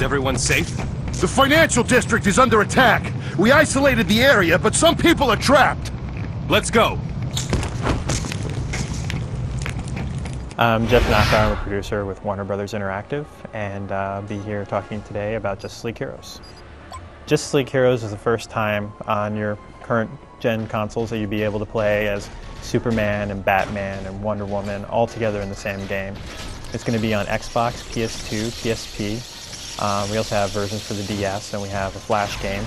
everyone safe? The financial district is under attack. We isolated the area, but some people are trapped. Let's go. I'm Jeff Naka, I'm a producer with Warner Brothers Interactive, and I'll be here talking today about Justice League Heroes. Justice League Heroes is the first time on your current gen consoles that you'll be able to play as Superman and Batman and Wonder Woman all together in the same game. It's going to be on Xbox, PS2, PSP. We also have versions for the DS, and we have a Flash game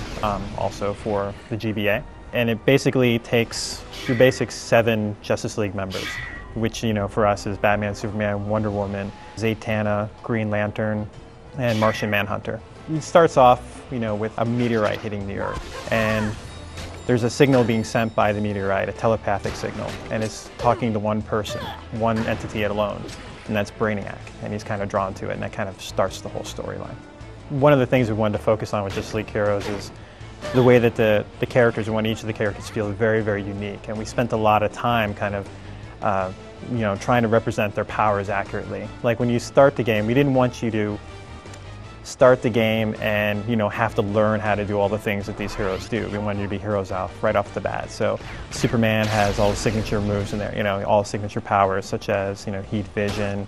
also for the GBA. And it basically takes your basic 7 Justice League members, which, you know, for us is Batman, Superman, Wonder Woman, Zatanna, Green Lantern, and Martian Manhunter. It starts off, you know, with a meteorite hitting the Earth, and there's a signal being sent by the meteorite, a telepathic signal, and it's talking to one person, one entity alone, and that's Brainiac, and he's kind of drawn to it, and that kind of starts the whole storyline. One of the things we wanted to focus on with Justice League Heroes is the way that the characters, we want each of the characters to feel very, very unique, and we spent a lot of time kind of you know, trying to represent their powers accurately. Like when you start the game, we didn't want you to start the game and, you know, have to learn how to do all the things that these heroes do. We wanted you to be heroes right off the bat. So Superman has all the signature moves in there, you know, all signature powers such as, you know, heat vision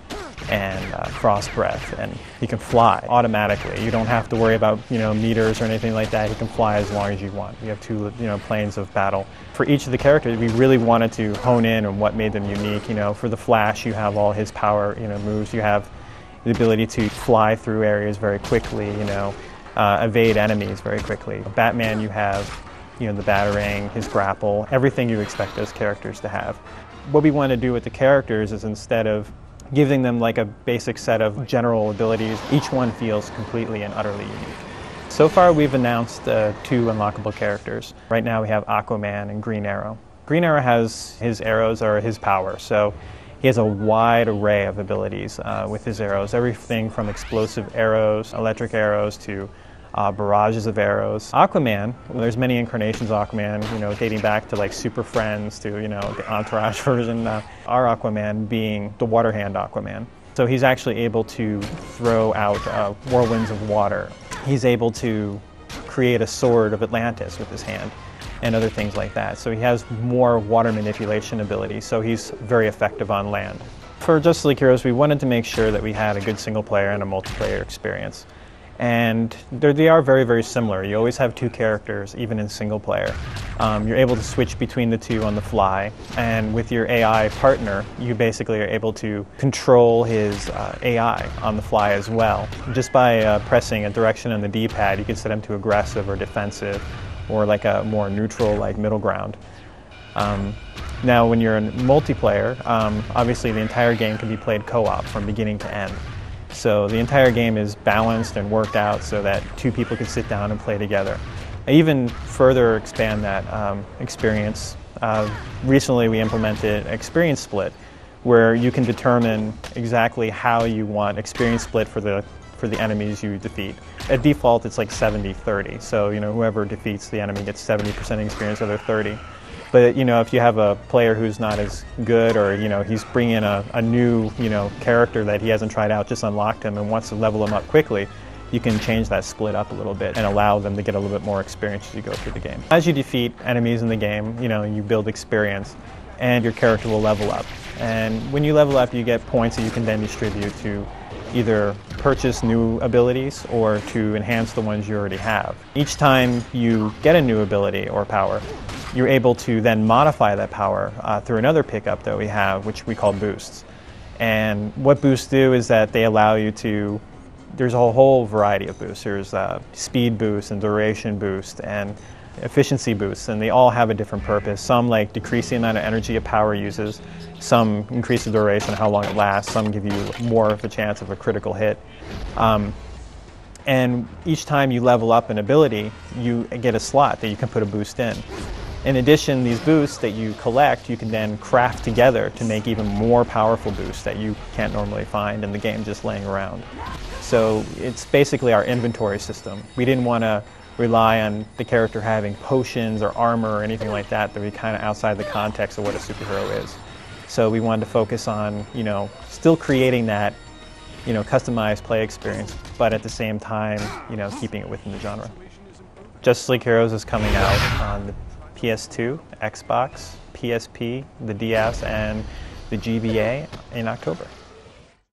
and frost breath, and he can fly automatically. You don't have to worry about, you know, meters or anything like that. He can fly as long as you want. You have 2, you know, planes of battle. For each of the characters, we really wanted to hone in on what made them unique. You know, for the Flash, you have all his power, you know, moves. You have the ability to fly through areas very quickly, you know, evade enemies very quickly. Batman, you have, you know, the Batarang, his grapple, everything you expect those characters to have. What we want to do with the characters is, instead of giving them like a basic set of general abilities, each one feels completely and utterly unique. So far we've announced 2 unlockable characters. Right now we have Aquaman and Green Arrow. Green Arrow has, his arrows are his power, so he has a wide array of abilities with his arrows, everything from explosive arrows, electric arrows, to barrages of arrows. Aquaman, well, there's many incarnations of Aquaman, you know, dating back to like Super Friends to, you know, the Entourage version. Our Aquaman being the Water Hand Aquaman. So he's actually able to throw out whirlwinds of water. He's able to create a sword of Atlantis with his hand, and other things like that. So he has more water manipulation ability, so he's very effective on land. For Justice League Heroes, we wanted to make sure that we had a good single player and a multiplayer experience. And they are very, very similar. You always have 2 characters, even in single player. You're able to switch between the 2 on the fly, and with your AI partner, you basically are able to control his AI on the fly as well. Just by pressing a direction on the D-pad, you can set him to aggressive or defensive, or like a more neutral, like middle ground. Now when you're in multiplayer, obviously the entire game can be played co-op from beginning to end. So the entire game is balanced and worked out so that 2 people can sit down and play together. I even further expand that experience. Recently we implemented experience split, where you can determine exactly how you want experience split for the enemies you defeat. At default, it's like 70-30, so, you know, whoever defeats the enemy gets 70% experience, other 30. But, you know, if you have a player who's not as good, or, you know, he's bringing in a new, you know, character that he hasn't tried out, just unlocked him, and wants to level him up quickly, you can change that split up a little bit and allow them to get a little bit more experience as you go through the game. As you defeat enemies in the game, you know, you build experience, and your character will level up. And when you level up, you get points that you can then distribute to either purchase new abilities or to enhance the ones you already have. Each time you get a new ability or power, you're able to then modify that power through another pickup that we have, which we call boosts. And what boosts do is that they allow you to, there's a whole variety of boosts. There's speed boost and duration boost and efficiency boosts, and they all have a different purpose. Some like decrease the amount of energy a power uses, some increase the duration, how long it lasts, some give you more of a chance of a critical hit. And each time you level up an ability, you get a slot that you can put a boost in. In addition, these boosts that you collect, you can then craft together to make even more powerful boosts that you can't normally find in the game just laying around. So it's basically our inventory system. We didn't want to rely on the character having potions or armor or anything like that that would be kind of outside the context of what a superhero is. So we wanted to focus on, you know, still creating that customized play experience, but at the same time, keeping it within the genre. Justice League Heroes is coming out on the PS2, Xbox, PSP, the DS, and the GBA in October.